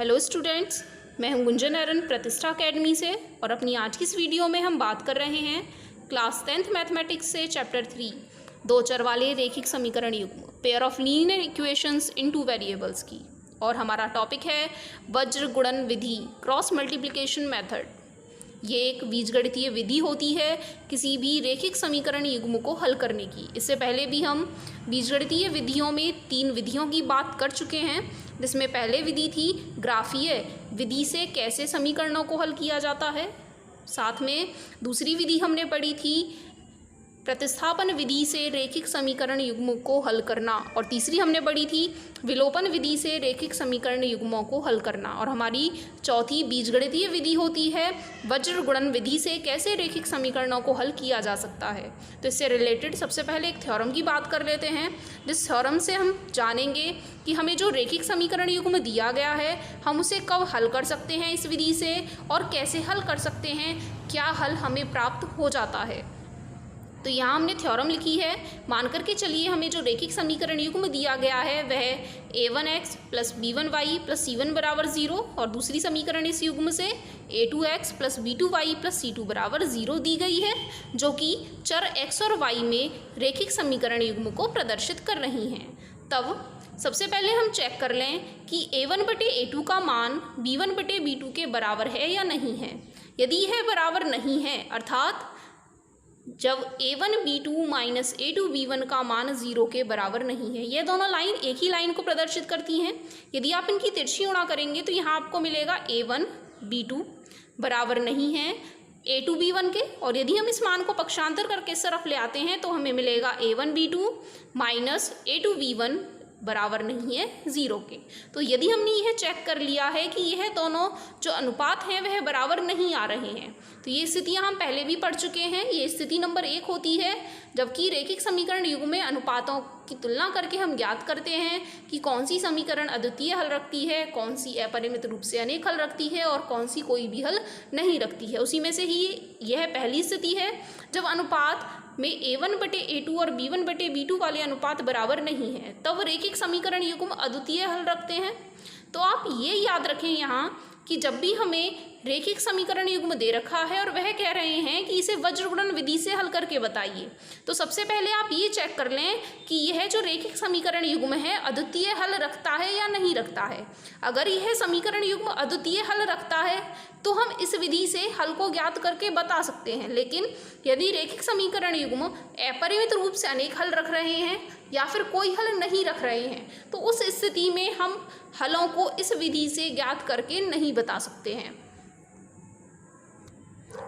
Hello students, मैं हूं गुंजन एरन प्रतिष्ठा अकेडमी से और अपनी आज की इस वीडियो में हम बात कर रहे हैं क्लास 10th मैथमेटिक्स से चैप्टर 3 दो चर वाले रैखिक समीकरण युग्म pair of linear equations in two variables की। और हमारा टॉपिक है वज्र गुणन विधि, क्रॉस मल्टीप्लिकेशन मेथड। ये एक बीजगणितीय विधि होती है किसी भी रैखिक समीकरण युग्म को हल करने की। इससे पहले भी हम बीजगणितीय विधियों में 3 विधियों की बात कर चुके हैं, जिसमें पहले विधि थी ग्राफीय विधि से कैसे समीकरणों को हल किया जाता है। साथ में दूसरी विधि हमने पढ़ी थी प्रतिस्थापन विधि से रैखिक समीकरण युग्म को हल करना, और तीसरी हमने पढ़ी थी विलोपन विधि से रैखिक समीकरण युग्मों को हल करना। और हमारी चौथी बीजगणितीय विधि होती है वज्र गुणन विधि से कैसे रैखिक समीकरणों को हल किया जा सकता है। तो इससे रिलेटेड सबसे पहले एक थ्योरम की बात कर लेते हैं, जिस थ्योरम से हम जानेंगे कि हमें जो रैखिक समीकरण युग्म दिया गया है हम उसे कब हल कर सकते हैं इस विधि से, और कैसे हल कर सकते हैं, क्या हल हमें प्राप्त हो जाता है। तो यहाँ हमने थ्योरम लिखी है। मान करके चलिए हमें जो रैखिक समीकरण युग्म दिया गया है वह a1x plus b1y plus c1 बराबर 0, और दूसरी समीकरण इस युग्म से a2x plus b2y plus c2 बराबर 0 दी गई है, जो कि चर x और y में रैखिक समीकरण युग्म को प्रदर्शित कर रही हैं। तब सबसे पहले हम चेक कर लें कि a1 बटे a2 का मान b1 बटे b2 के बराबर है या नहीं है। यदि यह बराबर नहीं है, अर्थात जब a1 b2 minus a2 b1 का मान 0 के बराबर नहीं है, ये दोनों लाइन एक ही लाइन को प्रदर्शित करती हैं। यदि आप इनकी तिरछी गुणा करेंगे तो यहाँ आपको मिलेगा a1 b2 बराबर नहीं है a2 b1 के, और यदि हम इस मान को पक्षांतर करके इस तरफ ले आते हैं तो हमें मिलेगा a1 b2 minus a2 b1 बराबर नहीं है 0 के। तो यदि हमने यह चेक कर लिया है कि यह दोनों जो अनुपात हैं वह बराबर नहीं आ रहे हैं, तो ये स्थितियां हम पहले भी पढ़ चुके हैं। ये स्थिति नंबर 1 होती है जबकि रैखिक समीकरण युग्म में अनुपातों की तुलना करके हम ज्ञात करते हैं कि कौन सी समीकरण अद्वितीय हल रखती है, कौन सी अपरिमित रूप से अनेक हल रखती है और कौन सी कोई भी हल नहीं रखती है। उसी में से ही यह पहली स्थिति है जब अनुपात में a1 बटे a2 और b1 बटे b2 वाले अनुपात बराबर नहीं है, तब रैखिक समीकरण युग्म अद्वितीय हल रखते हैं। तो आप ये याद रखें यहाँ कि जब भी हमें रैखिक समीकरण युग्म दे रखा है और वह कह रहे हैं कि इसे वज्र गुणन विधि से हल करके बताइए, तो सबसे पहले आप ये चेक कर लें कि यह जो रैखिक समीकरण युग्म है अद्वितीय हल रखता है या नहीं रखता है। अगर यह समीकरण युग्म अद्वितीय हल रखता है तो हम इस विधि से हल को ज्ञात करके बता सकते हैं, लेकिन यदि रैखिक समीकरण युग्म अपरिमित रूप से अनेक हल रख रहे हैं या फिर कोई हल नहीं रख रहे हैं, तो उस स्थिति में हम हलों को इस विधि से ज्ञात करके नहीं बता सकते हैं।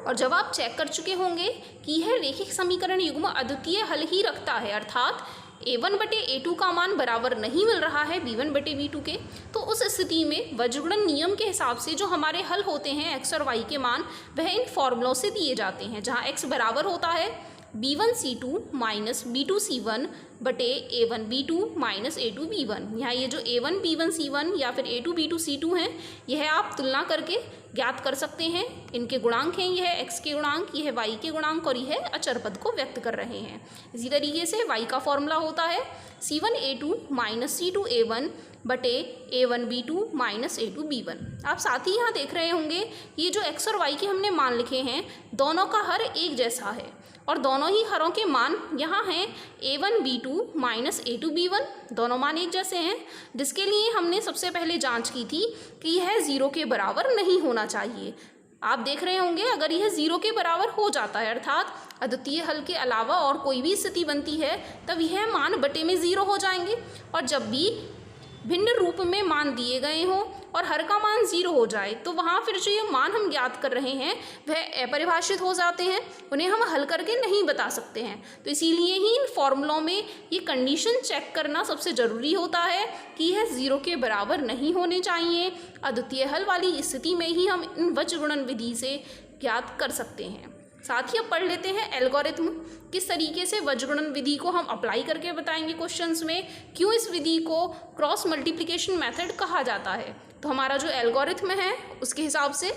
और जब आप चेक कर चुके होंगे कि यह रैखिक समीकरण युग्म अद्वितीय हल ही रखता है, अर्थात a1 बटे a2 का मान बराबर नहीं मिल रहा है b1 बटे b2 के, तो उस स्थिति में वज्रगुणन नियम के हिसाब से जो हमारे हल होते हैं x और y के मान वह इन फॉर्मूलों से दिए जाते हैं, जहाँ x बराबर होता है b1 c2 minus b2 c1 बटे a1 b2 minus a2 b1। यहाँ ये जो a1 b1 c1 या फिर a2 b2 c2 हैं, यह आप तुलना करके ज्ञात कर सकते हैं। इनके गुणांक हैं, यह x के गुणांक, यह y के गुणांक, और यह अचर पद को व्यक्त कर रहे हैं। इसी तरीके से y का फॉर्मूला होता है c1 a2 minus c2 a1 बटे a1 b2 minus a2 b1। आप साथ ही यहाँ देख रहे होंगे ये जो x और y के हमने मान लिखे हैं दोनों का हर एक जैसा है, और दोनों ही हरों के मान यहाँ हैं a1 b2 minus a2 b1, दोनों मान एक जैसे हैं, जिसके लिए हमने सबसे पहले जांच की थी कि यह 0 के बराबर नहीं होना चाहिए। आप देख रहे होंगे अगर यह 0 के बराबर हो जाता है, अर्थात अद्वितीय हल के अलावा और कोई भी स्थिति बनती है, तब यह मान बटे में 0 हो जाएंगे। और जब भी भिन्न रूप में मान दिए गए हों और हर का मान 0 हो जाए, तो वहाँ फिर जो ये मान हम ज्ञात कर रहे हैं वह अपरिभाषित हो जाते हैं, उन्हें हम हल करके नहीं बता सकते हैं। तो इसीलिए ही इन फॉर्मूलों में ये कंडीशन चेक करना सबसे ज़रूरी होता है कि यह 0 के बराबर नहीं होने चाहिए। अद्वितीय हल वाली स्थिति में ही हम इन वज्र गुणन विधि से ज्ञात कर सकते हैं। साथ ही अब पढ़ लेते हैं एल्गोरिथम, किस तरीके से वज्रगुणन विधि को हम अप्लाई करके बताएंगे क्वेश्चंस में, क्यों इस विधि को क्रॉस मल्टीप्लिकेशन मेथड कहा जाता है। तो हमारा जो एल्गोरिथम है उसके हिसाब से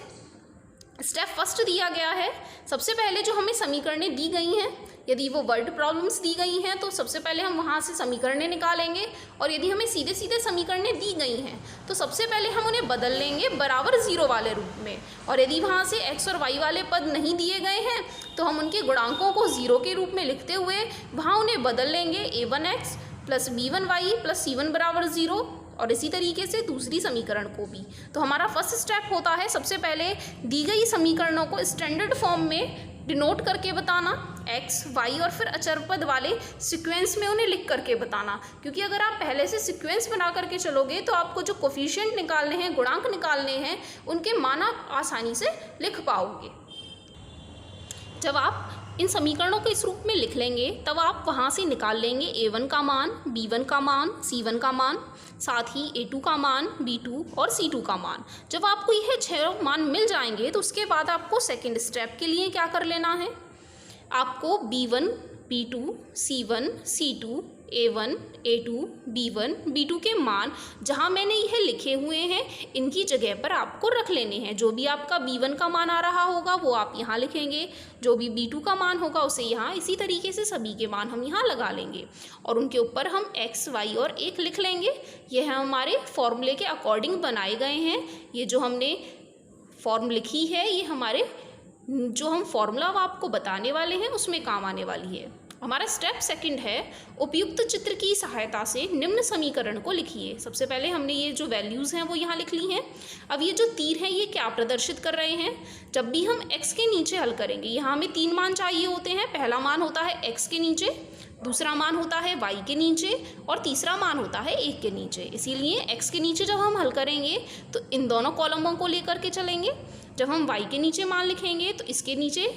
स्टेप फर्स्ट दिया गया है, सबसे पहले जो हमें समीकरणें दी गई हैं, यदि वो वर्ड प्रॉब्लम्स दी गई हैं तो सबसे पहले हम वहाँ से समीकरणें निकालेंगे, और यदि हमें सीधे सीधे समीकरणें दी गई हैं तो सबसे पहले हम उन्हें बदल लेंगे बराबर ज़ीरो वाले रूप में, और यदि वहाँ से x और y वाले पद नहीं दिए गए हैं तो हम उनके गुणांकों को ज़ीरो के रूप में लिखते हुए वहाँ उन्हें बदल लेंगे a1x plus b1y plus c1 बराबर ज़ीरो, और इसी तरीके से दूसरी समीकरण को भी। तो हमारा फर्स्ट स्टेप होता है सबसे पहले दी गई समीकरणों को स्टैंडर्ड फॉर्म में डिनोट करके बताना, x, y और फिर अचर पद वाले सीक्वेंस में उन्हें लिख करके बताना, क्योंकि अगर आप पहले से सीक्वेंस बना करके चलोगे तो आपको जो कोफिशिएंट निकालने हैं, गुणांक निकालने हैं, उनके मान आप आसानी से लिख पाओगे। जब आप इन समीकरणों को इस रूप में लिख लेंगे तब आप वहाँ से निकाल लेंगे a1 का मान, b1 का मान, c1 का मान, साथ ही a2 का मान, b2 और c2 का मान। जब आपको यह 6 मान मिल जाएंगे तो उसके बाद आपको सेकंड स्टेप के लिए क्या कर लेना है, आपको b1, b2, c1, c2, a1, a2, b1, b2 के मान जहाँ मैंने यह लिखे हुए हैं इनकी जगह पर आपको रख लेने हैं। जो भी आपका b1 का मान आ रहा होगा वो आप यहाँ लिखेंगे, जो भी b2 का मान होगा उसे यहाँ, इसी तरीके से सभी के मान हम यहाँ लगा लेंगे और उनके ऊपर हम x, y और 1 लिख लेंगे। यह हमारे फॉर्मूले के अकॉर्डिंग बनाए गए हैं। ये जो हमने फॉर्म लिखी है ये हमारे जो हम फॉर्मूला आपको बताने वाले हैं उसमें काम आने वाली है। हमारा स्टेप सेकंड है, उपयुक्त चित्र की सहायता से निम्न समीकरण को लिखिए। सबसे पहले हमने ये जो वैल्यूज़ हैं वो यहाँ लिख ली हैं। अब ये जो तीर हैं ये क्या प्रदर्शित कर रहे हैं, जब भी हम x के नीचे हल करेंगे, यहाँ हमें 3 मान चाहिए होते हैं। पहला मान होता है x के नीचे, दूसरा मान होता है y के नीचे और तीसरा मान होता है 1 के नीचे। इसीलिए x के नीचे जब हम हल करेंगे तो इन दोनों कॉलमों को लेकर के चलेंगे। जब हम y के नीचे मान लिखेंगे तो इसके नीचे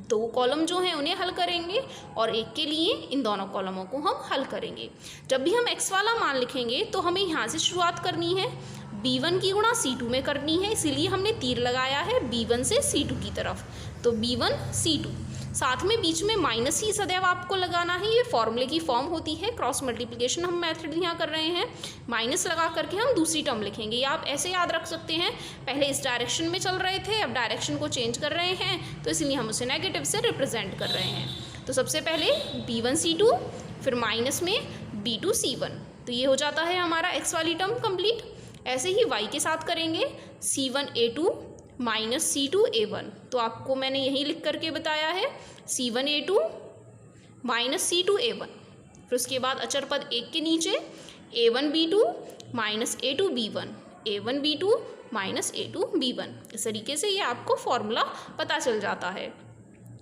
2 कॉलम जो हैं उन्हें हल करेंगे और 1 के लिए इन दोनों कॉलमों को हम हल करेंगे। जब भी हम x वाला मान लिखेंगे तो हमें यहाँ से शुरुआत करनी है, b1 की गुणा c2 में करनी है, इसीलिए हमने तीर लगाया है b1 से c2 की तरफ। तो b1 c2, साथ में बीच में माइनस ही सदैव आपको लगाना है। ये फॉर्मूले की फॉर्म होती है, क्रॉस मल्टीप्लिकेशन हम मेथड यहाँ कर रहे हैं। माइनस लगा करके हम दूसरी टर्म लिखेंगे। या आप ऐसे याद रख सकते हैं, पहले इस डायरेक्शन में चल रहे थे, अब डायरेक्शन को चेंज कर रहे हैं तो इसलिए हम उसे नेगेटिव से रिप्रेजेंट कर रहे हैं। तो सबसे पहले b1 c2, फिर माइनस में b2 c1, तो ये हो जाता है हमारा x वाली टर्म कंप्लीट। ऐसे ही y के साथ करेंगे c1 a2 minus c2 a1, तो आपको मैंने यही लिख करके बताया है c1 a2 minus c2 a1। फिर उसके बाद अचर पद 1 के नीचे a1 b2 minus a2 b1, a1 b2 minus a2 b1। इस तरीके से ये आपको फॉर्मूला पता चल जाता है।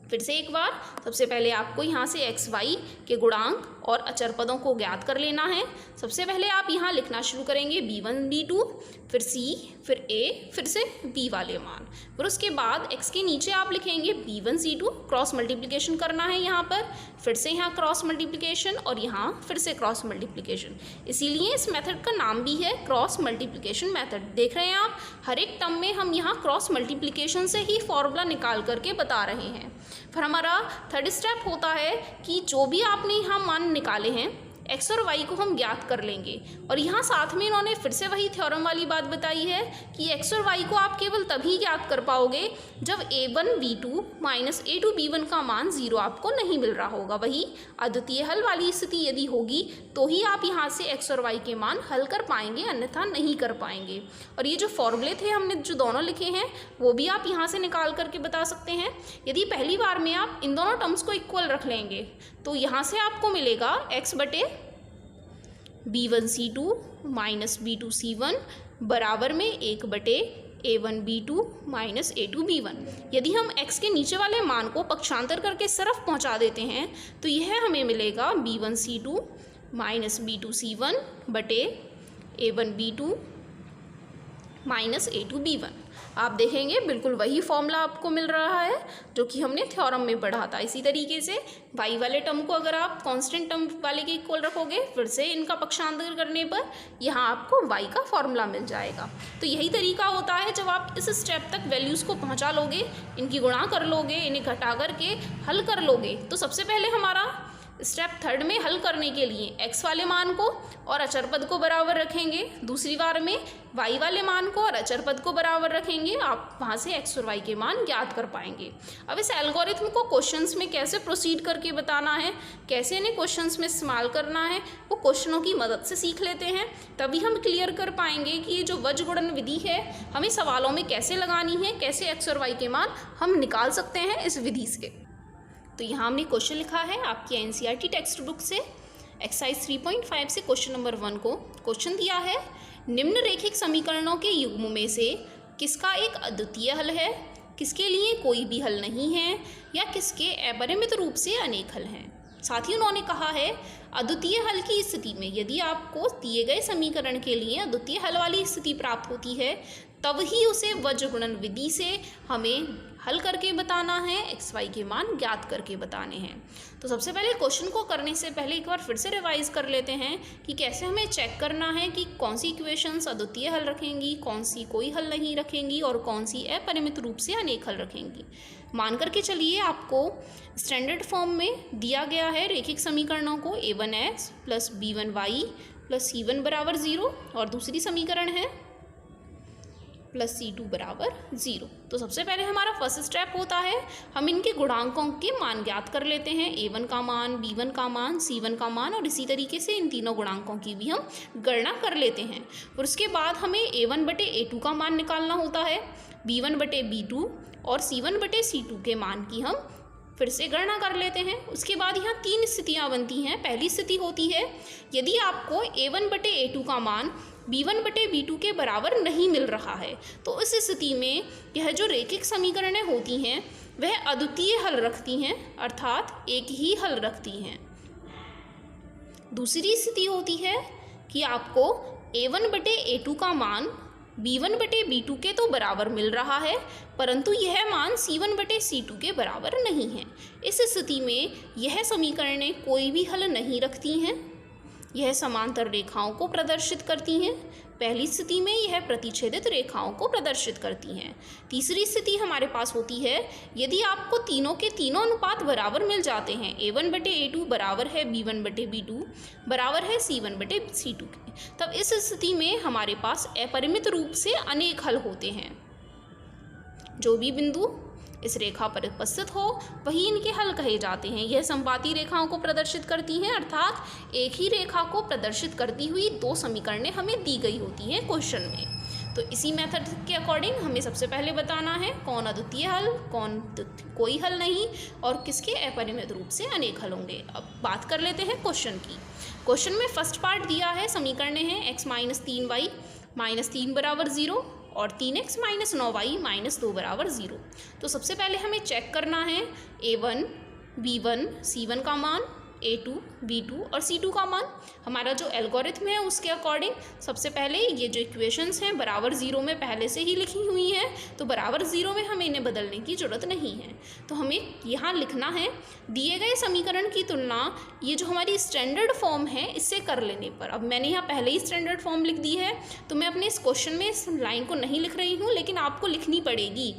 फिर से एक बार, सबसे पहले आपको यहाँ से x, y के गुणांक और अचर पदों को ज्ञात कर लेना है। सबसे पहले आप यहाँ लिखना शुरू करेंगे b1 b2, फिर c, फिर a, फिर से b वाले मान। फिर उसके बाद x के नीचे आप लिखेंगे b1 c2, क्रॉस मल्टीप्लिकेशन करना है यहाँ पर, फिर से यहाँ क्रॉस मल्टीप्लिकेशन और यहाँ फिर से क्रॉस मल्टीप्लिकेशन। इसीलिए इस मेथड का नाम भी है क्रॉस मल्टीप्लिकेशन मेथड। देख रहे हैं आप, हर एक टर्म में हम यहाँ क्रॉस मल्टीप्लिकेशन से ही फॉर्मूला निकाल करके बता रहे हैं। फिर हमारा थर्ड स्टेप होता है कि जो भी आपने यहाँ मान निकाले हैं x और y को हम ज्ञात कर लेंगे। और यहाँ साथ में इन्होंने फिर से वही थ्योरम वाली बात बताई है कि x और y को आप केवल तभी ज्ञात कर पाओगे जब a1 b2 minus a2 b1 का मान 0 आपको नहीं मिल रहा होगा। वही अद्वितीय हल वाली स्थिति यदि होगी तो ही आप यहाँ से x और y के मान हल कर पाएंगे, अन्यथा नहीं कर पाएंगे। और ये जो फॉर्मूले थे हमने जो दोनों लिखे हैं वो भी आप यहाँ से निकाल करके बता सकते हैं। यदि पहली बार में आप इन दोनों टर्म्स को इक्वल रख लेंगे तो यहाँ से आपको मिलेगा x बटे b1 c2 minus b2 c1 बराबर में 1 बटे a1 b2 minus a2 b1। यदि हम x के नीचे वाले मान को पक्षांतर करके सरफ पहुंचा देते हैं तो यह हमें मिलेगा b1 c2 minus b2 c1 बटे a1 b2 minus a2 b1। आप देखेंगे बिल्कुल वही फॉर्मूला आपको मिल रहा है जो कि हमने थ्योरम में पढ़ा था। इसी तरीके से y वाले टर्म को अगर आप कांस्टेंट टर्म वाले के इक्वल रखोगे, फिर से इनका पक्षांतर करने पर यहाँ आपको y का फॉर्मूला मिल जाएगा। तो यही तरीका होता है, जब आप इस स्टेप तक वैल्यूज़ को पहुँचा लोगे, इनकी गुणा कर लोगे, इन्हें घटा करके हल कर लोगे, तो सबसे पहले हमारा स्टेप थर्ड में हल करने के लिए x वाले मान को और अचर पद को बराबर रखेंगे, दूसरी बार में y वाले मान को और अचर पद को बराबर रखेंगे। आप वहाँ से x और y के मान ज्ञात कर पाएंगे। अब इस एल्गोरिथम को क्वेश्चंस में कैसे प्रोसीड करके बताना है, कैसे इन्हें क्वेश्चंस में इस्तेमाल करना है, वो क्वेश्चनों की मदद से सीख लेते हैं। तभी हम क्लियर कर पाएंगे कि ये जो वज्र गुणन विधि है हमें सवालों में कैसे लगानी है, कैसे x और y के मान हम निकाल सकते हैं इस विधि से। तो यहाँ हमने क्वेश्चन लिखा है आपकी एनसीईआरटी टेक्स्ट बुक से एक्सरसाइज 3.5 से क्वेश्चन नंबर 1 को। क्वेश्चन दिया है निम्न रेखिक समीकरणों के युग्म में से किसका एक अद्वितीय हल है, किसके लिए कोई भी हल नहीं है या किसके अपरिमित रूप से अनेक हल हैं। साथ ही उन्होंने कहा है अद्वितीय हल की स्थिति में यदि आपको दिए गए समीकरण के लिए अद्वितीय हल वाली स्थिति प्राप्त होती है तब ही उसे वज्र गुणन विधि से हमें हल करके बताना है, एक्स वाई के मान ज्ञात करके बताने हैं। तो सबसे पहले क्वेश्चन को करने से पहले एक बार फिर से रिवाइज कर लेते हैं कि कैसे हमें चेक करना है कि कौन सी इक्वेशंस अद्वितीय हल रखेंगी, कौन सी कोई हल नहीं रखेंगी और कौन सी अपरिमित रूप से अनेक हल रखेंगी। मान करके चलिए आपको स्टैंडर्ड फॉर्म में दिया गया है रेखिक समीकरणों को a1x plus b1y plus c1 बराबर 0 और दूसरी समीकरण है प्लस c2 बराबर 0। तो सबसे पहले हमारा फर्स्ट स्टेप होता है हम इनके गुणांकों के मान ज्ञात कर लेते हैं, a1 का मान, b1 का मान, c1 का मान और इसी तरीके से इन तीनों गुणांकों की भी हम गणना कर लेते हैं। और उसके बाद हमें a1 बटे a2 का मान निकालना होता है, b1 बटे b2 और c1 बटे c2 के मान की हम फिर से गणना कर लेते हैं। उसके बाद यहाँ तीन स्थितियाँ बनती हैं। पहली स्थिति होती है यदि आपको a1 बटे a2 का मान b1 बटे b2 के बराबर नहीं मिल रहा है तो इस स्थिति में यह जो रेखिक समीकरणें होती हैं वह अद्वितीय हल रखती हैं, अर्थात एक ही हल रखती हैं। दूसरी स्थिति होती है कि आपको a1 बटे a2 का मान b1 बटे b2 के तो बराबर मिल रहा है परंतु यह मान c1 बटे c2 के बराबर नहीं है। इस स्थिति में यह समीकरणें कोई भी हल नहीं रखती हैं, यह समांतर रेखाओं को प्रदर्शित करती हैं। पहली स्थिति में यह प्रतिच्छेदित रेखाओं को प्रदर्शित करती हैं। तीसरी स्थिति हमारे पास होती है यदि आपको तीनों के तीनों अनुपात बराबर मिल जाते हैं, a1 बटे a2 बराबर है b1 बटे b2 बराबर है c1 बटे c2 के, तब इस स्थिति में हमारे पास अपरिमित रूप से अनेक हल होते हैं। जो भी बिंदु इस रेखा पर उपस्थित हो वही इनके हल कहे जाते हैं। यह संपाती रेखाओं को प्रदर्शित करती हैं, अर्थात एक ही रेखा को प्रदर्शित करती हुई दो समीकरणें हमें दी गई होती हैं क्वेश्चन में। तो इसी मेथड के अकॉर्डिंग हमें सबसे पहले बताना है कौन अद्वितीय हल, कौन कोई हल नहीं और किसके अपरिमित रूप से अनेक हल होंगे। अब बात कर लेते हैं क्वेश्चन की। क्वेश्चन में फर्स्ट पार्ट दिया है, समीकरणें हैं x माइनस 3y माइनस 3 बराबर 0 और 3x माइनस 9y माइनस 2 बराबर 0। तो सबसे पहले हमें चेक करना है a1, b1, c1 का मान, a2, b2 और c2 का मान। हमारा जो एल्गोरिथम है उसके अकॉर्डिंग सबसे पहले ये जो इक्वेशंस हैं बराबर 0 में पहले से ही लिखी हुई हैं, तो बराबर 0 में हमें इन्हें बदलने की ज़रूरत नहीं है। तो हमें यहाँ लिखना है दिए गए समीकरण की तुलना ये जो हमारी स्टैंडर्ड फॉर्म है इससे कर लेने पर। अब मैंने यहाँ पहले ही स्टैंडर्ड फॉर्म लिख दी है तो मैं अपने इस क्वेश्चन में इस लाइन को नहीं लिख रही हूँ, लेकिन आपको लिखनी पड़ेगी।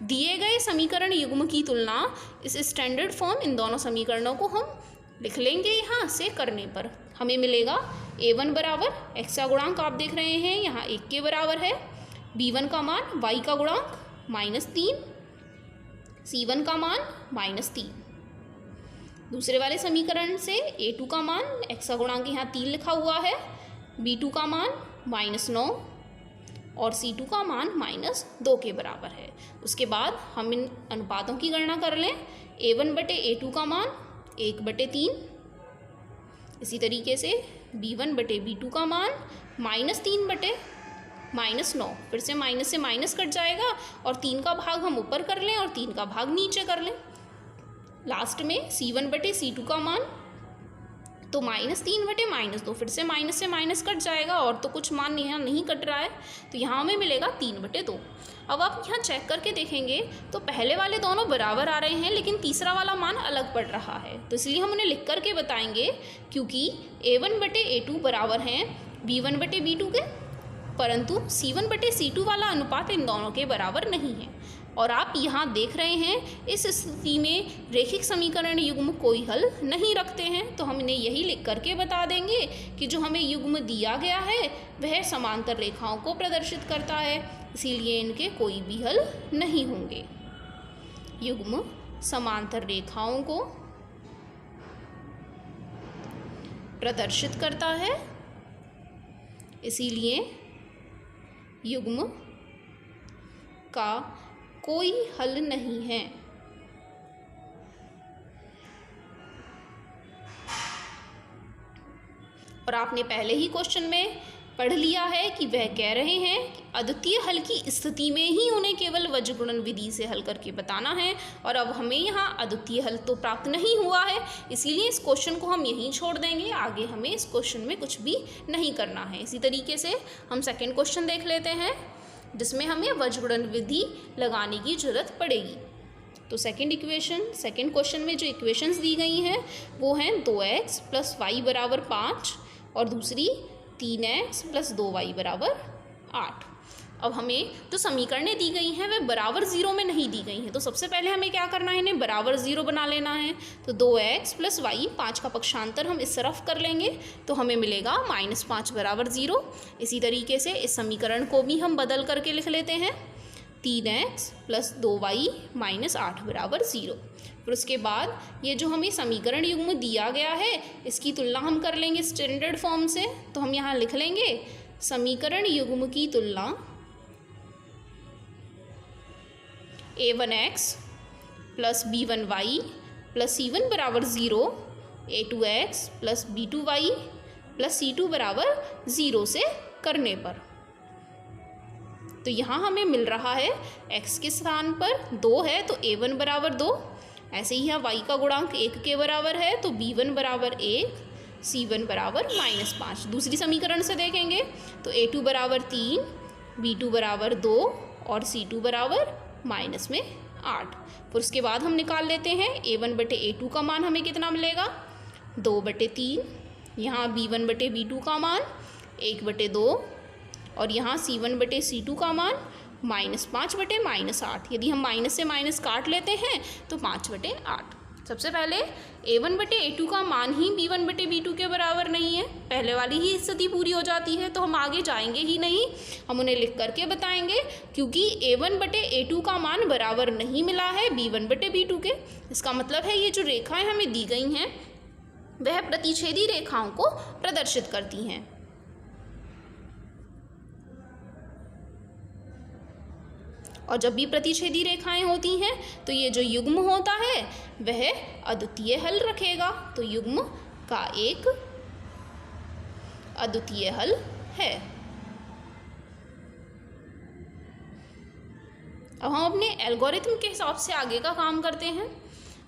दिए गए समीकरण युग्म की तुलना इस स्टैंडर्ड फॉर्म इन दोनों समीकरणों को हम लिख लेंगे। यहाँ से करने पर हमें मिलेगा a1 बराबर x का गुणांक आप देख रहे हैं यहाँ 1 के बराबर है, b1 का मान y का गुणांक -3, c1 का मान -3। दूसरे वाले समीकरण से a2 का मान x का गुणांक यहाँ 3 लिखा हुआ है, b2 का मान -9 और c2 का मान -2 के बराबर है। उसके बाद हम इन अनुपातों की गणना कर लें। a1 बटे a2 का मान 1/3, इसी तरीके से b1 बटे b2 का मान -3 बटे -9, फिर से माइनस से माइनस कट जाएगा और 3 का भाग हम ऊपर कर लें और 3 का भाग नीचे कर लें। लास्ट में c1 बटे c2 का मान तो -3 बटे -2, फिर से माइनस कट जाएगा और तो कुछ मान यहाँ नहीं कट रहा है तो यहाँ हमें मिलेगा 3/2। अब आप यहाँ चेक करके देखेंगे तो पहले वाले दोनों बराबर आ रहे हैं लेकिन तीसरा वाला मान अलग पड़ रहा है, तो इसलिए हम उन्हें लिख करके बताएंगे क्योंकि a1 बटे a2 बराबर हैं b1 बटे b2 के, परंतु c1 बटे c2 वाला अनुपात इन दोनों के बराबर नहीं है। और आप यहाँ देख रहे हैं इस स्थिति में रैखिक समीकरण युग्म कोई हल नहीं रखते हैं, तो हम इन्हें यही लिख करके बता देंगे कि जो हमें युग्म दिया गया है वह समांतर रेखाओं को प्रदर्शित करता है, इसीलिए इनके कोई भी हल नहीं होंगे। युग्म समांतर रेखाओं को प्रदर्शित करता है, इसीलिए युग्म का कोई हल नहीं है। और आपने पहले ही क्वेश्चन में पढ़ लिया है कि वह कह रहे हैं कि अद्वितीय हल की स्थिति में ही उन्हें केवल वज्रगुणन विधि से हल करके बताना है, और अब हमें यहाँ अद्वितीय हल तो प्राप्त नहीं हुआ है, इसीलिए इस क्वेश्चन को हम यहीं छोड़ देंगे। आगे हमें इस क्वेश्चन में कुछ भी नहीं करना है। इसी तरीके से हम सेकेंड क्वेश्चन देख लेते हैं, जिसमें हमें वज्रगुणन विधि लगाने की जरूरत पड़ेगी। तो सेकेंड क्वेश्चन में जो इक्वेशंस दी गई हैं वो हैं 2x + y = 5 और दूसरी 3x + 2y = 8। अब हमें जो समीकरणें दी गई हैं वह बराबर 0 में नहीं दी गई हैं, तो सबसे पहले हमें क्या करना है, इन्हें बराबर 0 बना लेना है। तो 2x + y, 5 का पक्षांतर हम इस तरफ कर लेंगे तो हमें मिलेगा -5 = 0। इसी तरीके से इस समीकरण को भी हम बदल करके लिख लेते हैं, 3x + 2y - 8 = 0। फिर उसके बाद ये जो हमें समीकरण युग्म दिया गया है इसकी तुलना हम कर लेंगे स्टैंडर्ड फॉर्म से। तो हम यहाँ लिख लेंगे समीकरण युग्म की तुलना a1x + b1y + c1 = 0, a2x + b2y + c2 = 0 से करने पर। तो यहाँ हमें मिल रहा है x के स्थान पर 2 है तो a1 = 2, ऐसे ही यहाँ y का गुणांक 1 के बराबर है तो b1 = 1, c1 = -5। दूसरी समीकरण से देखेंगे तो a2 = 3, b2 = 2 और c2 = -8। फिर उसके बाद हम निकाल लेते हैं a1/a2 का मान हमें कितना मिलेगा, 2/3, यहाँ b1/b2 का मान 1/2 और यहाँ c1/c2 का मान -5/-8। यदि हम माइनस से माइनस काट लेते हैं तो 5/8। सबसे पहले a1/a2 का मान ही b1/b2 के बराबर नहीं है, पहले वाली ही स्थिति पूरी हो जाती है, तो हम आगे जाएंगे ही नहीं, हम उन्हें लिख करके बताएंगे, क्योंकि a1/a2 का मान बराबर नहीं मिला है b1/b2 के। इसका मतलब है ये जो रेखाएं हमें दी गई हैं वह प्रतिच्छेदी रेखाओं को प्रदर्शित करती हैं। और जब भी प्रतिच्छेदी रेखाएं होती हैं तो ये जो युग्म होता है वह अद्वितीय हल रखेगा, तो युग्म का एक अद्वितीय हल है। अब हम अपने एल्गोरिथम के हिसाब से आगे का काम करते हैं।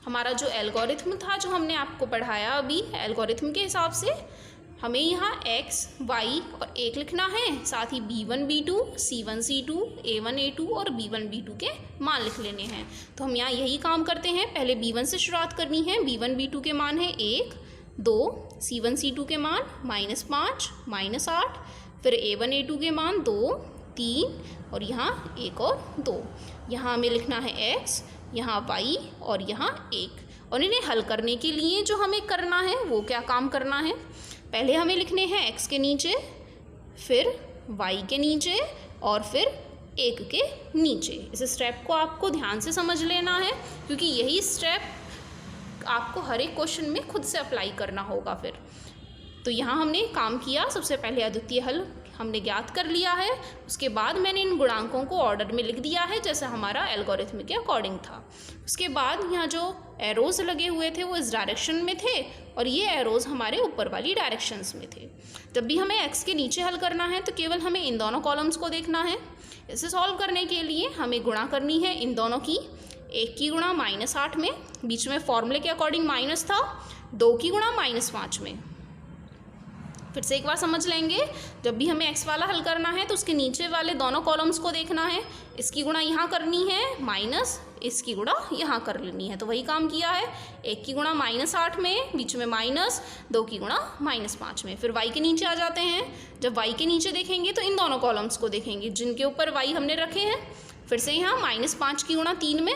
हमारा जो एल्गोरिथम था, जो हमने आपको पढ़ाया अभी, एल्गोरिथम के हिसाब से हमें यहाँ x, y और 1 लिखना है, साथ ही b1 b2, c1 c2, a1 a2 और b1 b2 के मान लिख लेने हैं। तो हम यहाँ यही काम करते हैं, पहले b1 से शुरुआत करनी है। b1 b2 के मान है 1, 2, c1 c2 के मान -5, -8, फिर a1 a2 के मान 2, 3 और यहाँ 1 और 2। यहाँ हमें लिखना है x, यहाँ y और यहाँ 1। और इन्हें हल करने के लिए जो हमें करना है वो क्या काम करना है, पहले हमें लिखने हैं x के नीचे, फिर y के नीचे और फिर 1 के नीचे। इस स्टेप को आपको ध्यान से समझ लेना है, क्योंकि यही स्टेप आपको हर एक क्वेश्चन में खुद से अप्लाई करना होगा। फिर तो यहाँ हमने काम किया, सबसे पहले अद्वितीय हल हमने ज्ञात कर लिया है, उसके बाद मैंने इन गुणांकों को ऑर्डर में लिख दिया है जैसे हमारा एल्गोरिथम के अकॉर्डिंग था। उसके बाद यहाँ जो एरोज लगे हुए थे वो इस डायरेक्शन में थे और ये एरोज हमारे ऊपर वाली डायरेक्शंस में थे। जब भी हमें एक्स के नीचे हल करना है तो केवल हमें इन दोनों कॉलम्स को देखना है। इसे सॉल्व करने के लिए हमें गुणा करनी है इन दोनों की, 1 की गुणा -8 में, बीच में फॉर्मूले के अकॉर्डिंग माइनस था, 2 की गुणा -5 में। फिर से एक बार समझ लेंगे, जब भी हमें x वाला हल करना है तो उसके नीचे वाले दोनों कॉलम्स को देखना है। इसकी गुणा यहाँ करनी है इसकी गुणा यहाँ कर लेनी है। तो वही काम किया है, 1 की गुणा -8 में, बीच में माइनस, 2 की गुणा -5 में। फिर y के नीचे आ जाते हैं। जब y के नीचे देखेंगे तो इन दोनों कॉलम्स को देखेंगे जिनके ऊपर y हमने रखे हैं। फिर से यहाँ -5 की गुणा 3 में,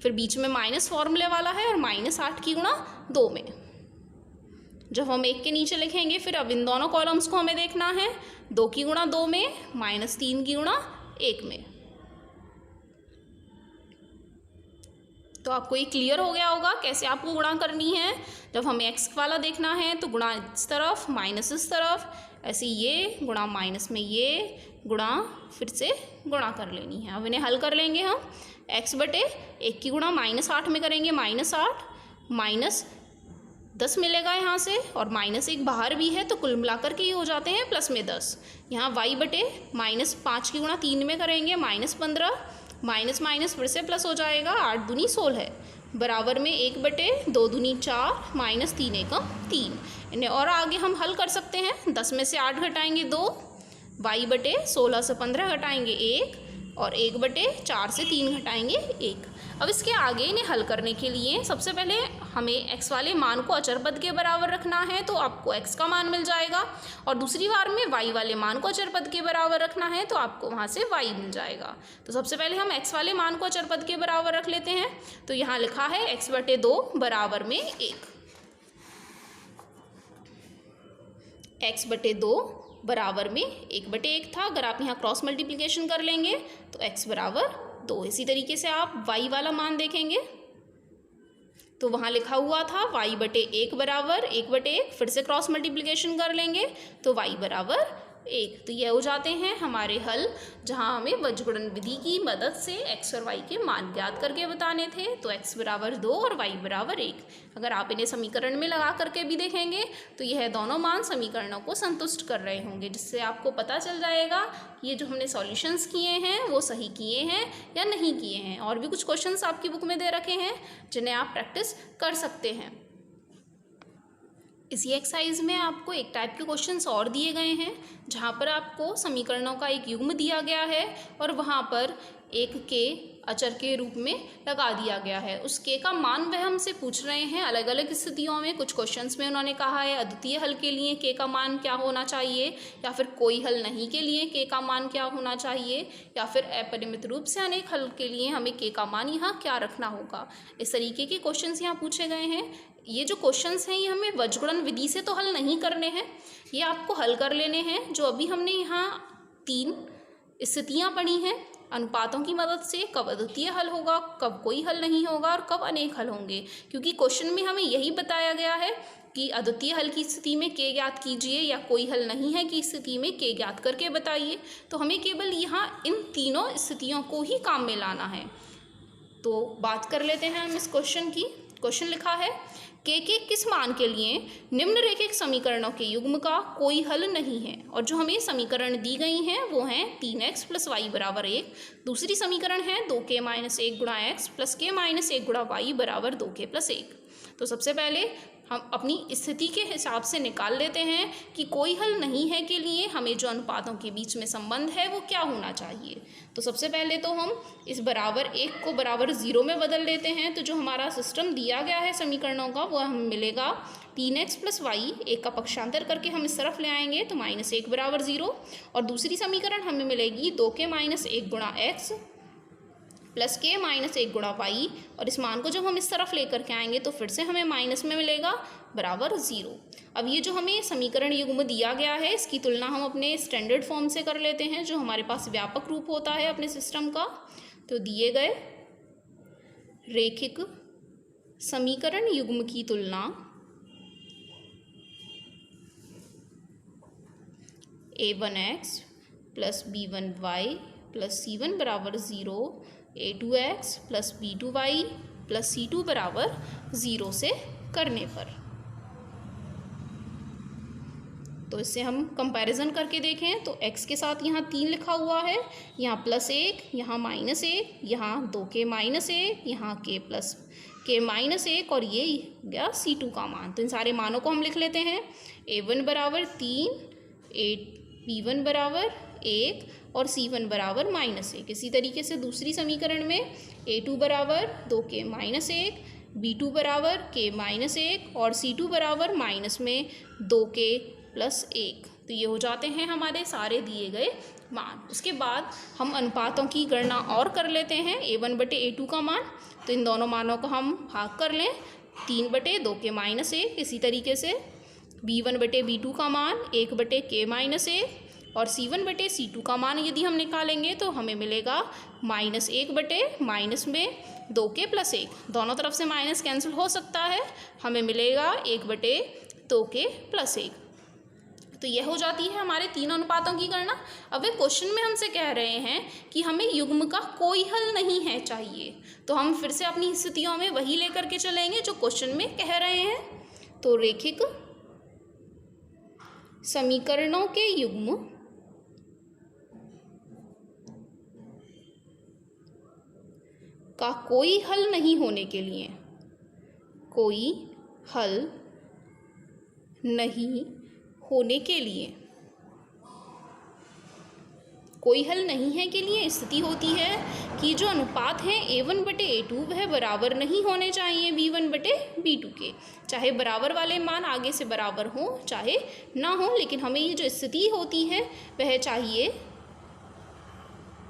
फिर बीच में माइनस फॉर्मूले वाला है, और -8 की गुणा 2 में। जब हम 1 के नीचे लिखेंगे फिर अब इन दोनों कॉलम्स को हमें देखना है, 2 की गुणा 2 में, -3 की गुणा 1 में। तो आपको ये क्लियर हो गया होगा कैसे आपको गुणा करनी है। जब हमें x वाला देखना है तो गुणा इस तरफ माइनस इस तरफ, ऐसे ये गुणा माइनस में ये गुणा फिर से गुणा कर लेनी है। अब इन्हें हल कर लेंगे हम। x बटे 1 की गुणा -8 में करेंगे, -8 -10 मिलेगा यहाँ से, और -1 बाहर भी है तो कुल मिलाकर के ये हो जाते हैं प्लस में 10। यहाँ y बटे -5 की गुणा 3 में करेंगे, -15 माइनस फिर से प्लस हो जाएगा, 8 दूनी 16 बराबर में 1 बटे 2 दूनी 4 -3 एकम 3। इन्हें और आगे हम हल कर सकते हैं। 10 में से 8 घटाएंगे 2, y बटे 16 से 15 घटाएंगे 1, और 1 बटे 4 से 3 घटाएंगे 1। अब इसके आगे इन्हें हल करने के लिए सबसे पहले हमें x वाले मान को अचर पद के बराबर रखना है, तो आपको x का मान मिल जाएगा, और दूसरी बार में y वाले मान को अचर पद के बराबर रखना है तो आपको वहाँ से y मिल जाएगा। तो सबसे पहले हम x वाले मान को अचर पद के बराबर रख लेते हैं। तो यहाँ लिखा है x बटे 2 बराबर में 1, x बटे 2 बराबर में 1 बटे 1 था। अगर आप यहाँ क्रॉस मल्टीप्लिकेशन कर लेंगे तो x बराबर 2। इसी तरीके से आप y वाला मान देखेंगे तो वहाँ लिखा हुआ था y बटे 1 बराबर 1 बटे 1, फिर से क्रॉस मल्टीप्लिकेशन कर लेंगे तो y बराबर 1। तो ये हो जाते हैं हमारे हल, जहाँ हमें बजगुणन विधि की मदद से x और y के मान ज्ञात करके बताने थे। तो x बराबर 2 और y बराबर 1। अगर आप इन्हें समीकरण में लगा करके भी देखेंगे तो यह दोनों मान समीकरणों को संतुष्ट कर रहे होंगे, जिससे आपको पता चल जाएगा ये जो हमने सॉल्यूशंस किए हैं वो सही किए हैं या नहीं किए हैं। और भी कुछ क्वेश्चंस आपकी बुक में दे रखे हैं जिन्हें आप प्रैक्टिस कर सकते हैं। इसी एक्सरसाइज में आपको एक टाइप के क्वेश्चंस और दिए गए हैं, जहाँ पर आपको समीकरणों का एक युग्म दिया गया है और वहाँ पर एक के अचर के रूप में लगा दिया गया है। उस के का मान वह हमसे पूछ रहे हैं अलग अलग स्थितियों में। कुछ क्वेश्चंस में उन्होंने कहा है अद्वितीय हल के लिए के का मान क्या होना चाहिए, या फिर कोई हल नहीं के लिए के का मान क्या होना चाहिए, या फिर अपरिमित रूप से अनेक हल के लिए हमें के का मान यहाँ क्या रखना होगा। इस तरीके के क्वेश्चंस यहाँ पूछे गए हैं। ये जो क्वेश्चंस हैं ये हमें बजगुणन विधि से तो हल नहीं करने हैं, ये आपको हल कर लेने हैं। जो अभी हमने यहाँ 3 स्थितियाँ पढ़ी हैं अनुपातों की मदद से, कब अद्वितीय हल होगा, कब कोई हल नहीं होगा और कब अनेक हल होंगे। क्योंकि क्वेश्चन में हमें यही बताया गया है कि अद्वितीय हल की स्थिति में के ज्ञात कीजिए, या कोई हल नहीं है की स्थिति में के ज्ञात करके बताइए। तो हमें केवल यहाँ इन तीनों स्थितियों को ही काम में लाना है। तो बात कर लेते हैं हम इस क्वेश्चन की। क्वेश्चन लिखा है के किस मान के लिए निम्नरेखिक समीकरणों के युग्म का कोई हल नहीं है। और जो हमें समीकरण दी गई हैं वो हैं 3x + y बराबर 1। दूसरी समीकरण है 2k - 1 गुणा x + k - 1 गुणा y बराबर 2k + 1। तो सबसे पहले हम अपनी स्थिति के हिसाब से निकाल लेते हैं कि कोई हल नहीं है के लिए हमें जो अनुपातों के बीच में संबंध है वो क्या होना चाहिए। तो सबसे पहले तो हम इस बराबर 1 को बराबर 0 में बदल लेते हैं। तो जो हमारा सिस्टम दिया गया है समीकरणों का वो हमें मिलेगा 3x + y, 1 का पक्षांतर करके हम इस तरफ ले आएंगे तो -1 बराबर 0। और दूसरी समीकरण हमें मिलेगी 2k - 1 गुणा x + k - 1 गुणा y, और इस मान को जब हम इस तरफ लेकर के आएंगे तो फिर से हमें माइनस में मिलेगा बराबर 0। अब ये जो हमें समीकरण युग्म दिया गया है इसकी तुलना हम अपने स्टैंडर्ड फॉर्म से कर लेते हैं, जो हमारे पास व्यापक रूप होता है अपने सिस्टम का। तो दिए गए रेखिक समीकरण युग्म की तुलना a1x + b1y + c1 बराबर 0, a2x + b2y + c2 बराबर 0 से करने पर। तो इससे हम कंपैरिजन करके देखें तो x के साथ यहाँ 3 लिखा हुआ है, यहाँ +1, यहाँ -1, यहाँ 2k - 1, यहाँ k - 1, और ये गया c2 का मान। तो इन सारे मानों को हम लिख लेते हैं। a1 बराबर 3, b1 बराबर 1 और C1 बराबर -1। इसी तरीके से दूसरी समीकरण में A2 बराबर 2k - 1, B2 बराबर k - 1 और C2 बराबर माइनस में 2k + 1। तो ये हो जाते हैं हमारे सारे दिए गए मान। उसके बाद हम अनुपातों की गणना और कर लेते हैं। A1/A2 का मान, तो इन दोनों मानों को हम भाग कर लें 3/2k - 1। इसी तरीके से B1/B2 का मान 1/k - 1 और C1/C2 का मान यदि हम निकालेंगे तो हमें मिलेगा -1 माइनस में 2k + 1। दोनों तरफ से माइनस कैंसिल हो सकता है, हमें मिलेगा 1/2k + 1। तो यह हो जाती है हमारे तीनों अनुपातों की गणना। अब वे क्वेश्चन में हमसे कह रहे हैं कि हमें युग्म का कोई हल नहीं है चाहिए, तो हम फिर से अपनी स्थितियों में वही लेकर के चलेंगे जो क्वेश्चन में कह रहे हैं। तो रेखिक समीकरणों के युग्म का कोई हल नहीं होने के लिए, कोई हल नहीं होने के लिए, कोई हल नहीं है के लिए स्थिति होती है कि जो अनुपात है A1/A2 वह बराबर नहीं होने चाहिए B1/B2 के। चाहे बराबर वाले मान आगे से बराबर हों चाहे ना हो, लेकिन हमें ये जो स्थिति होती है वह चाहिए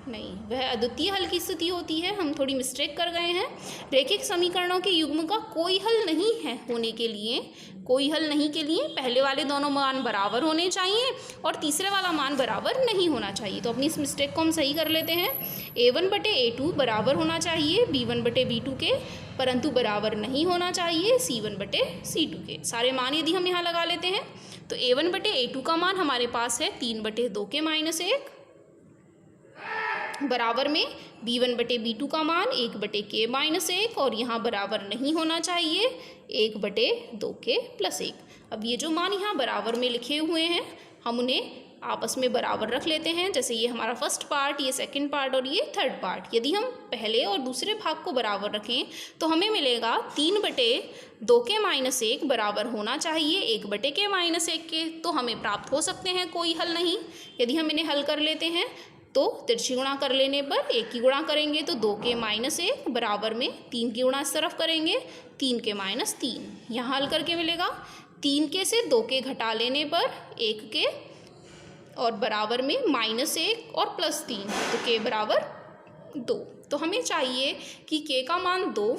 नहीं, वह अद्वितीय हल की स्थिति होती है। हम थोड़ी मिस्टेक कर गए हैं। रैखिक समीकरणों के युग्म का कोई हल नहीं है होने के लिए, कोई हल नहीं के लिए पहले वाले दोनों मान बराबर होने चाहिए और तीसरे वाला मान बराबर नहीं होना चाहिए। तो अपनी इस मिस्टेक को हम सही कर लेते हैं। A1/A2 बराबर होना चाहिए B1/B2 के, परंतु बराबर नहीं होना चाहिए C1/C2 के। सारे मान यदि हम यहाँ लगा लेते हैं तो A1/A2 का मान हमारे पास है 3/2k - 1 बराबर में B1/B2 का मान 1/k - 1 और यहाँ बराबर नहीं होना चाहिए 1/2k + 1। अब ये जो मान यहाँ बराबर में लिखे हुए हैं हम उन्हें आपस में बराबर रख लेते हैं। जैसे ये हमारा फर्स्ट पार्ट, ये सेकंड पार्ट और ये थर्ड पार्ट। यदि हम पहले और दूसरे भाग को बराबर रखें तो हमें मिलेगा 3/2k - 1 बराबर होना चाहिए 1/k - 1 के। तो हमें प्राप्त हो सकते हैं कोई हल नहीं। यदि हम इन्हें हल कर लेते हैं तो तिरछी गुणा कर लेने पर 1 की गुणा करेंगे तो 2k - 1 बराबर में 3 की गुणा इस तरफ करेंगे 3k - 3। यहाँ हल करके मिलेगा 3k से 2k घटा लेने पर 1k और बराबर में -1 और +3 तो k बराबर 2। तो हमें चाहिए कि k का मान 2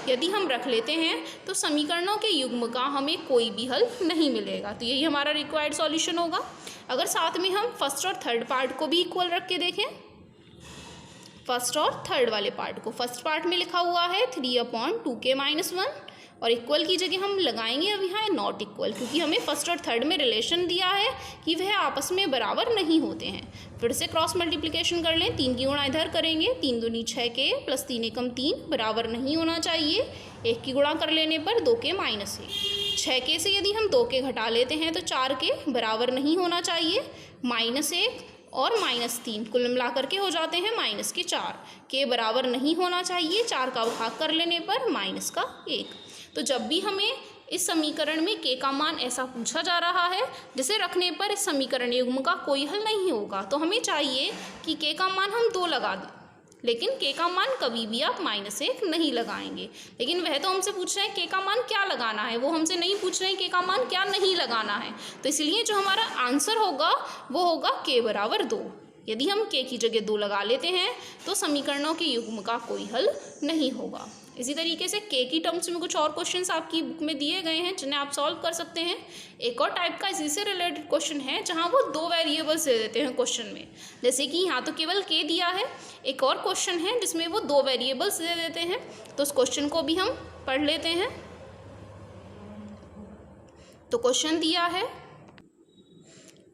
यदि हम रख लेते हैं तो समीकरणों के युग्म का हमें कोई भी हल नहीं मिलेगा। तो यही हमारा रिक्वायर्ड सॉल्यूशन होगा। अगर साथ में हम फर्स्ट और थर्ड पार्ट को भी इक्वल रख के देखें, फर्स्ट और थर्ड वाले पार्ट को, फर्स्ट पार्ट में लिखा हुआ है 3/2k - 1 और इक्वल की जगह हम लगाएंगे अब यहाँ नॉट इक्वल, क्योंकि हमें फर्स्ट और थर्ड में रिलेशन दिया है कि वह आपस में बराबर नहीं होते हैं। फिर से क्रॉस मल्टीप्लिकेशन कर लें, 3 की गुणा इधर करेंगे 3 दूनी 6k + 3 एकम 3 बराबर नहीं होना चाहिए। 1 की गुणा कर लेने पर 2k - 1। 6k से यदि हम 2k घटा लेते हैं तो 4k बराबर नहीं होना चाहिए -1 और -3 कुल मिला करके हो जाते हैं -4। k बराबर नहीं होना चाहिए 4 का भाग कर लेने पर -1। तो जब भी हमें इस समीकरण में k का मान ऐसा पूछा जा रहा है जिसे रखने पर इस समीकरण युग्म का कोई हल नहीं होगा, तो हमें चाहिए कि k का मान हम 2 लगा दें, लेकिन k का मान कभी भी आप -1 नहीं लगाएंगे। लेकिन वह तो हमसे पूछ रहे हैं k का मान क्या लगाना है, वो हमसे नहीं पूछ रहे हैं k का मान क्या नहीं लगाना है। तो इसलिए जो हमारा आंसर होगा वो होगा k बराबर 2। यदि हम k की जगह 2 लगा लेते हैं तो समीकरणों के युग्म का कोई हल नहीं होगा। इसी तरीके से k की टर्म्स में कुछ और क्वेश्चंस आपकी बुक में दिए गए हैं जिन्हें आप सॉल्व कर सकते हैं। एक और टाइप का इसी से रिलेटेड क्वेश्चन है जहां वो 2 वेरिएबल्स दे देते हैं क्वेश्चन में, जैसे कि यहाँ तो केवल k दिया है। एक और क्वेश्चन है जिसमें वो 2 वेरिएबल्स दे देते हैं, तो उस क्वेश्चन को भी हम पढ़ लेते हैं। तो क्वेश्चन दिया है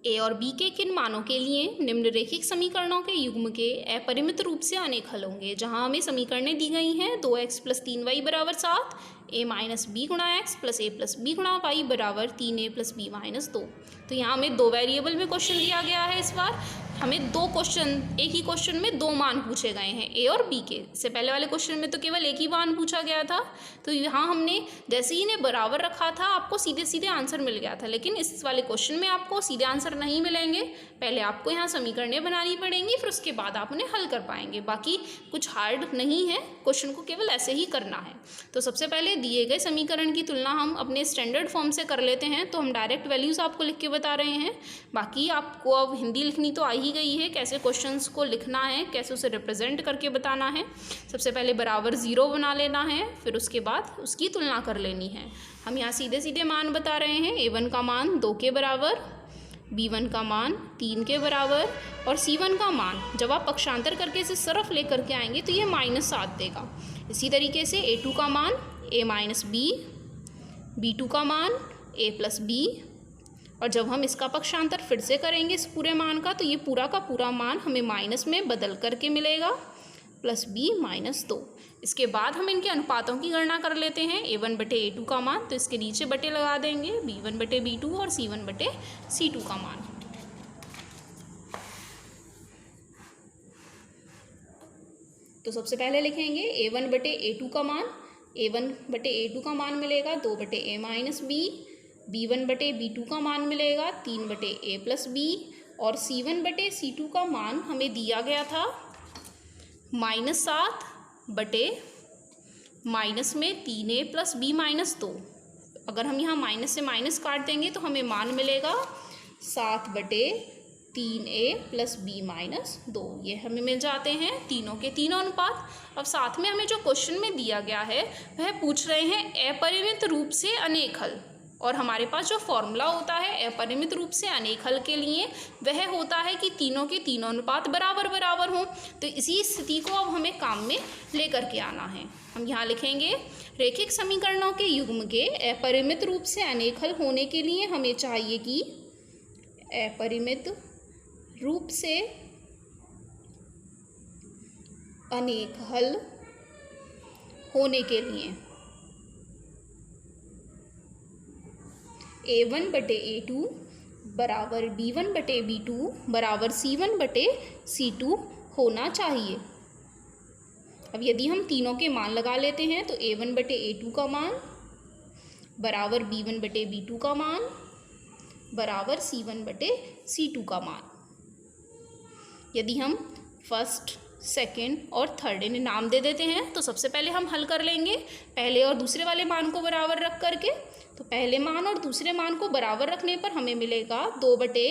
a और b के किन मानों के लिए निम्नरेखिक समीकरणों के युग्म के अपरिमित रूप से अनेक हल होंगे। जहां हमें समीकरणें दी गई हैं 2x + 3y = 7, a - b × x + a + b × y = 3a + b - 2। तो यहाँ हमें 2 वेरिएबल में क्वेश्चन दिया गया है इस बार। हमें दो क्वेश्चन, एक ही क्वेश्चन में दो मान पूछे गए हैं ए और बी के। इससे पहले वाले क्वेश्चन में तो केवल एक ही मान पूछा गया था, तो यहाँ हमने जैसे ही इन्हें बराबर रखा था आपको सीधे सीधे आंसर मिल गया था। लेकिन इस वाले क्वेश्चन में आपको सीधे आंसर नहीं मिलेंगे, पहले आपको यहाँ समीकरणें बनानी पड़ेंगी, फिर उसके बाद आप उन्हें हल कर पाएंगे। बाकी कुछ हार्ड नहीं है, क्वेश्चन को केवल ऐसे ही करना है। तो सबसे पहले दिए गए समीकरण की तुलना हम अपने स्टैंडर्ड फॉर्म से कर लेते हैं। तो हम डायरेक्ट वैल्यूज़ आपको लिख के बता रहे हैं, बाकी आपको अब हिंदी लिखनी तो आ ही गई है, कैसे क्वेश्चंस को लिखना है, कैसे उसे रिप्रेजेंट करके बताना है। सबसे पहले बराबर 0 बना लेना है, फिर उसके बाद उसकी तुलना कर लेनी है। हम यहाँ सीधे सीधे मान बता रहे हैं। a1 का मान 2 के बराबर, b1 का मान 3 के बराबर और c1 का मान जब आप पक्षांतर करके इसे सरफ लेकर के आएंगे तो ये -7 देगा। इसी तरीके से a2 का मान a माइनस बी, b2 का मान a प्लस बी, और जब हम इसका पक्षांतर फिर से करेंगे इस पूरे मान का तो ये पूरा का पूरा मान हमें माइनस में बदल करके मिलेगा, प्लस b माइनस 2। इसके बाद हम इनके अनुपातों की गणना कर लेते हैं। a1 बटे a2 का मान, तो इसके नीचे बटे लगा देंगे, b1 बटे b2 और c1 बटे c2 का मान। तो सबसे पहले लिखेंगे a1 बटे a2 का मान, a1 बटे a2 का मान मिलेगा 2 बटे a माइनस बी, b1 बटे b2 का मान मिलेगा 3 बटे a प्लस बी, और c1 बटे c2 का मान हमें दिया गया था -7 बटे माइनस में 3a प्लस b माइनस 2। अगर हम यहाँ माइनस से माइनस काट देंगे तो हमें मान मिलेगा 7 बटे 3a प्लस b माइनस 2। ये हमें मिल जाते हैं तीनों के तीनों अनुपात। अब साथ में हमें जो क्वेश्चन में दिया गया है वह पूछ रहे हैं अपरिमित रूप से अनेक हल, और हमारे पास जो फॉर्मूला होता है अपरिमित रूप से अनेक हल के लिए वह होता है कि तीनों के तीनों अनुपात बराबर बराबर हों। तो इसी स्थिति को अब हमें काम में लेकर के आना है। हम यहाँ लिखेंगे रैखिक समीकरणों के युग्म के अपरिमित रूप से अनेक हल होने के लिए हमें चाहिए कि अपरिमित रूप से अनेक हल होने के लिए a1 बटे a2 बराबर b1 बटे b2 बराबर c1 बटे c2 होना चाहिए। अब यदि हम तीनों के मान लगा लेते हैं तो a1 बटे a2 का मान बराबर b1 बटे b2 का मान बराबर c1 बटे c2 का मान। यदि हम फर्स्ट, सेकेंड और थर्ड इन्हें नाम दे देते हैं तो सबसे पहले हम हल कर लेंगे पहले और दूसरे वाले मान को बराबर रख करके। तो पहले मान और दूसरे मान को बराबर रखने पर हमें मिलेगा 2 बटे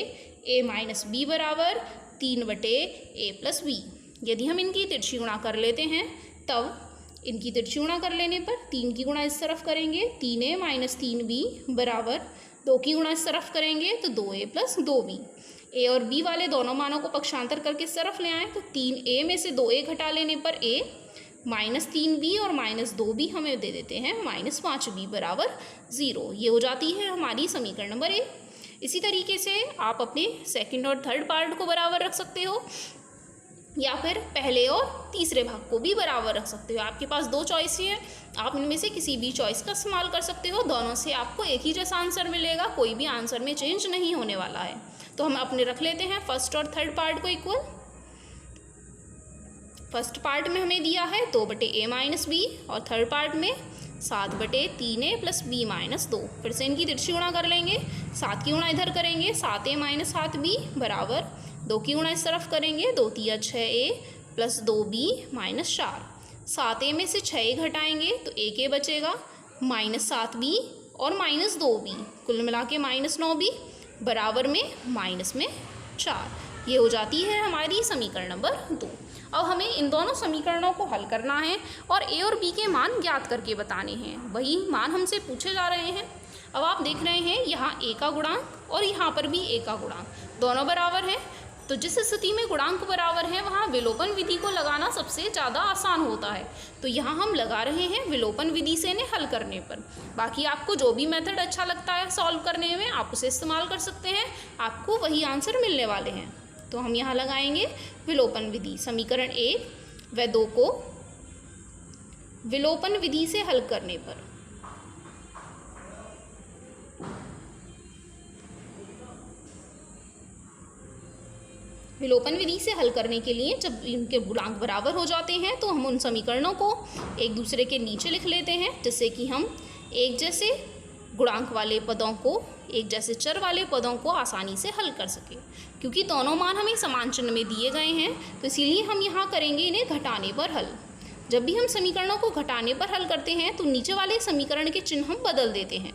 a माइनस बी बराबर 3 बटे a प्लस बी। यदि हम इनकी तिरछी गुणा कर लेते हैं तब इनकी तिरछी गुणा कर लेने पर 3 की गुणा इस तरफ करेंगे 3a माइनस 3b बराबर 2 की गुणा इस तरफ करेंगे तो 2a प्लस 2b। a और b वाले दोनों मानों को पक्षांतर करके इस तरफ ले आए तो 3a में से 2a घटा लेने पर a माइनस 3b और माइनस 2b हमें दे देते हैं -5b बराबर 0। ये हो जाती है हमारी समीकरण नंबर ए। इसी तरीके से आप अपने सेकंड और थर्ड पार्ट को बराबर रख सकते हो या फिर पहले और तीसरे भाग को भी बराबर रख सकते हो। आपके पास दो चॉइस हैं, आप इनमें से किसी भी चॉइस का इस्तेमाल कर सकते हो। दोनों से आपको एक ही जैसा आंसर मिलेगा, कोई भी आंसर में चेंज नहीं होने वाला है। तो हम अपने रख लेते हैं फर्स्ट और थर्ड पार्ट को इक्वल। फर्स्ट पार्ट में हमें दिया है 2 बटे a माइनस बी और थर्ड पार्ट में 7 बटे 3a प्लस b माइनस 2। फिर से इनकी तिरछी गुणा कर लेंगे, 7 की गुणा इधर करेंगे 7a माइनस 7b बराबर 2 की गुणा इस तरफ करेंगे 2 तिया 6a plus 2b minus 4। 7a में से 6a घटाएंगे तो a बचेगा -7b और -2b, कुल मिला के -9b बराबर में -4। ये हो जाती है हमारी समीकरण नंबर 2। अब हमें इन दोनों समीकरणों को हल करना है और a और b के मान ज्ञात करके बताने हैं। वही मान हमसे पूछे जा रहे हैं। अब आप देख रहे हैं यहाँ a का गुणांक और यहाँ पर भी a का गुणांक दोनों बराबर हैं। तो जिस स्थिति में गुणांक बराबर हैं वहाँ विलोपन विधि को लगाना सबसे ज़्यादा आसान होता है। तो यहाँ हम लगा रहे हैं विलोपन विधि से इन्हें हल करने पर। बाकी आपको जो भी मेथड अच्छा लगता है सॉल्व करने में आप उसे इस्तेमाल कर सकते हैं, आपको वही आंसर मिलने वाले हैं। तो हम यहाँ लगाएंगे विलोपन विधि। समीकरण 1 व 2 को विलोपन विधि से हल करने पर विलोपन विधि से हल करने के लिए जब इनके गुणांक बराबर हो जाते हैं तो हम उन समीकरणों को एक दूसरे के नीचे लिख लेते हैं, जिससे कि हम एक जैसे गुणांक वाले पदों को एक जैसे चर वाले पदों को आसानी से हल कर सकें। क्योंकि दोनों मान हमें समान चिन्ह में दिए गए हैं तो इसीलिए हम यहाँ करेंगे इन्हें घटाने पर हल। जब भी हम समीकरणों को घटाने पर हल करते हैं तो नीचे वाले समीकरण के चिन्ह हम बदल देते हैं।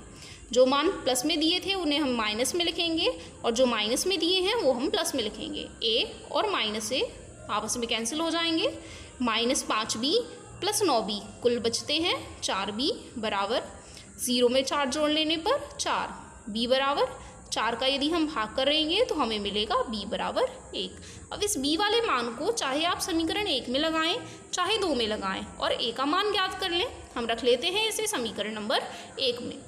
जो मान प्लस में दिए थे उन्हें हम माइनस में लिखेंगे और जो माइनस में दिए हैं वो हम प्लस में लिखेंगे। ए और माइनस ए आपस में कैंसिल हो जाएंगे। -5b + 9b कुल बचते हैं 4b बराबर 0 में 4 जोड़ लेने पर 4, b बराबर 4 का यदि हम भाग करेंगे तो हमें मिलेगा b बराबर 1। अब इस b वाले मान को चाहे आप समीकरण 1 में लगाएं चाहे 2 में लगाएं और a का मान ज्ञात कर लें। हम रख लेते हैं इसे समीकरण नंबर 1 में।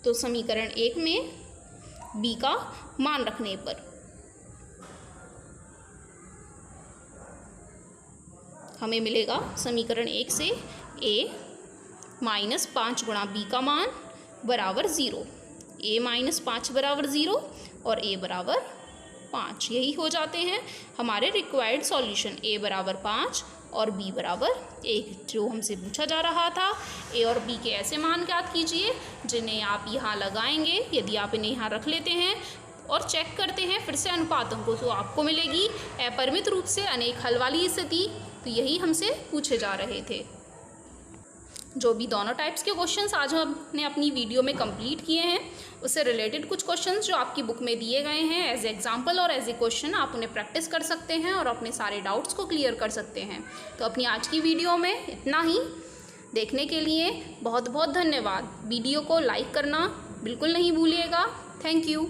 तो समीकरण 1 में b का मान रखने पर हमें मिलेगा समीकरण 1 से a -5 गुणा b का मान बराबर 0, a -5 बराबर 0 और a बराबर 5। यही हो जाते हैं हमारे रिक्वायर्ड सॉल्यूशन, a बराबर 5 और b बराबर 1। जो हमसे पूछा जा रहा था a और b के ऐसे मान ज्ञात कीजिए जिन्हें आप यहाँ लगाएंगे। यदि आप इन्हें यहाँ रख लेते हैं और चेक करते हैं फिर से अनुपातों को तो आपको मिलेगी अपरिमित रूप से अनेक हल वाली स्थिति। तो यही हमसे पूछे जा रहे थे। जो भी दोनों टाइप्स के क्वेश्चंस आज हमने अपनी वीडियो में कंप्लीट किए हैं उससे रिलेटेड कुछ क्वेश्चंस जो आपकी बुक में दिए गए हैं एज एग्जाम्पल और एज ए क्वेश्चन आप उन्हें प्रैक्टिस कर सकते हैं और अपने सारे डाउट्स को क्लियर कर सकते हैं। तो अपनी आज की वीडियो में इतना ही। देखने के लिए बहुत बहुत धन्यवाद। वीडियो को लाइक करना बिल्कुल नहीं भूलिएगा। Thank you.